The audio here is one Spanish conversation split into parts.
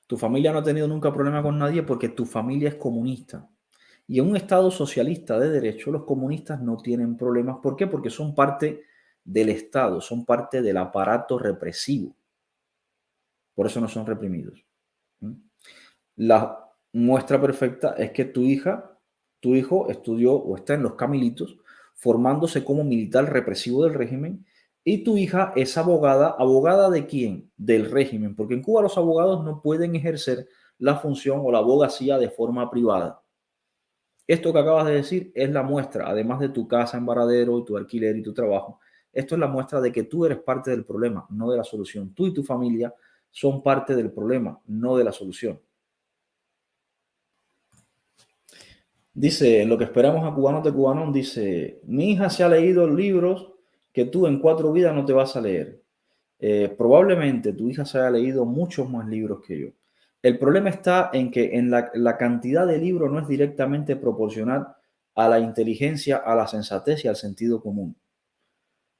Tu familia no ha tenido nunca problema con nadie porque tu familia es comunista. Y en un Estado socialista de derecho, los comunistas no tienen problemas. ¿Por qué? Porque son parte del Estado, son parte del aparato represivo. Por eso no son reprimidos. ¿Mm? La muestra perfecta es que tu hija, tu hijo estudió o está en los Camilitos, formándose como militar represivo del régimen, y tu hija es abogada. ¿Abogada de quién? Del régimen, porque en Cuba los abogados no pueden ejercer la función o la abogacía de forma privada. Esto que acabas de decir es la muestra, además de tu casa en Varadero y tu alquiler y tu trabajo, esto es la muestra de que tú eres parte del problema, no de la solución. Tú y tu familia son parte del problema, no de la solución. Dice, lo que esperamos a Cubanos de Cubanón, dice, mi hija se ha leído libros que tú en 4 vidas no te vas a leer. Probablemente tu hija se haya leído muchos más libros que yo. El problema está en que en la cantidad de libros no es directamente proporcional a la inteligencia, a la sensatez y al sentido común.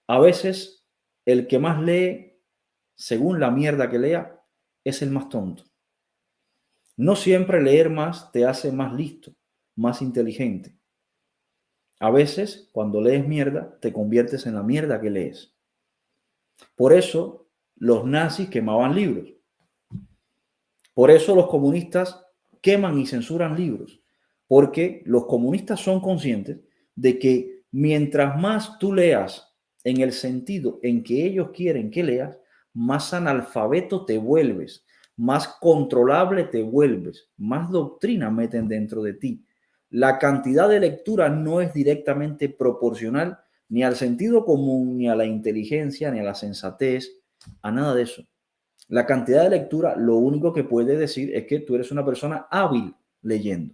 A veces, el que más lee, según la mierda que lea, es el más tonto. No siempre leer más te hace más listo, más inteligente. A veces, cuando lees mierda, te conviertes en la mierda que lees. Por eso, los nazis quemaban libros. Por eso, los comunistas queman y censuran libros. Porque los comunistas son conscientes de que mientras más tú leas en el sentido en que ellos quieren que leas, más analfabeto te vuelves, más controlable te vuelves, más doctrina meten dentro de ti. La cantidad de lectura no es directamente proporcional ni al sentido común, ni a la inteligencia, ni a la sensatez, a nada de eso. La cantidad de lectura lo único que puede decir es que tú eres una persona hábil leyendo.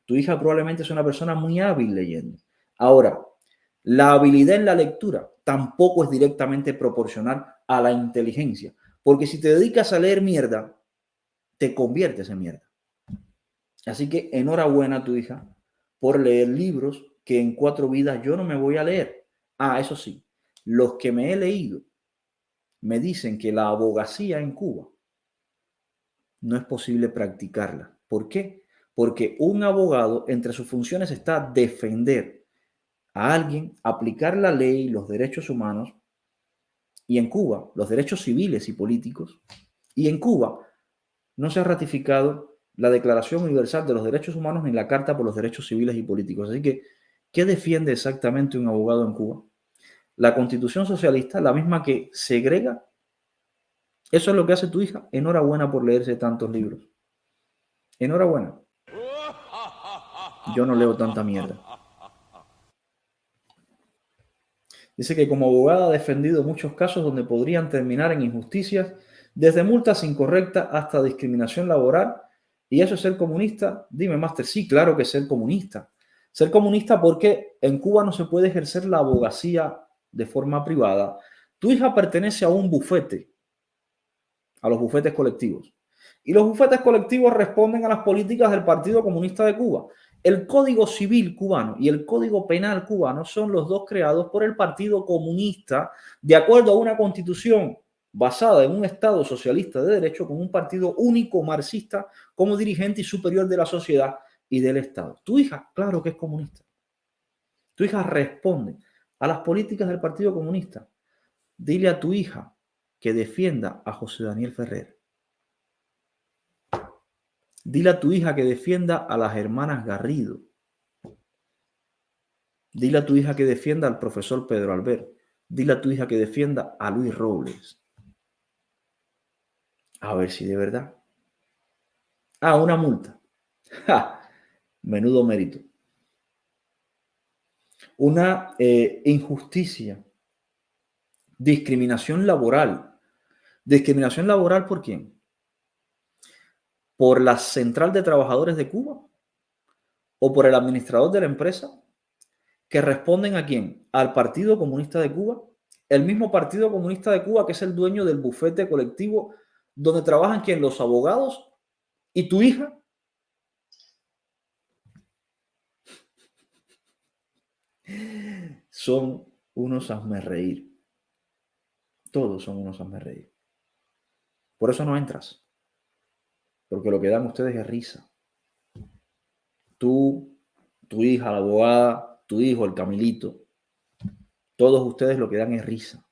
Tu hija probablemente es una persona muy hábil leyendo. Ahora, la habilidad en la lectura tampoco es directamente proporcional a la inteligencia, porque si te dedicas a leer mierda, te conviertes en mierda. Así que enhorabuena a tu hija por leer libros que en 4 vidas yo no me voy a leer. Ah, eso sí, los que me he leído me dicen que la abogacía en Cuba no es posible practicarla. ¿Por qué? Porque un abogado, entre sus funciones está defender a alguien, aplicar la ley, los derechos humanos, y en Cuba, los derechos civiles y políticos, y en Cuba no se ha ratificado la Declaración Universal de los Derechos Humanos ni la Carta por los Derechos Civiles y Políticos. Así que, ¿qué defiende exactamente un abogado en Cuba? La Constitución socialista, la misma que segrega. Eso es lo que hace tu hija. Enhorabuena por leerse tantos libros. Enhorabuena. Yo no leo tanta mierda. Dice que como abogada ha defendido muchos casos donde podrían terminar en injusticias, desde multas incorrectas hasta discriminación laboral. ¿Y eso es ser comunista? Dime, máster, sí, claro que es ser comunista. Ser comunista porque en Cuba no se puede ejercer la abogacía de forma privada. Tu hija pertenece a un bufete, a los bufetes colectivos. Y los bufetes colectivos responden a las políticas del Partido Comunista de Cuba. El Código Civil cubano y el Código Penal cubano son los dos creados por el Partido Comunista de acuerdo a una constitución basada en un Estado socialista de derecho con un partido único marxista como dirigente y superior de la sociedad y del Estado. Tu hija, claro que es comunista. Tu hija responde a las políticas del Partido Comunista. Dile a tu hija que defienda a José Daniel Ferrer. Dile a tu hija que defienda a las hermanas Garrido. Dile a tu hija que defienda al profesor Pedro Albert. Dile a tu hija que defienda a Luis Robles. A ver si de verdad. Ah, una multa. ¡Ja! Menudo mérito. Una injusticia. Discriminación laboral. ¿Discriminación laboral por quién? ¿Por la Central de Trabajadores de Cuba? ¿O por el administrador de la empresa? ¿Que responden a quién? Al Partido Comunista de Cuba. El mismo Partido Comunista de Cuba que es el dueño del bufete colectivo donde trabajan quién, los abogados y tu hija. Son unos hazmerreír. Todos son unos hazmerreír. Por eso no entras. porque lo que dan ustedes es risa. Tú, tu hija, la abogada, tu hijo, el Camilito, todos ustedes lo que dan es risa.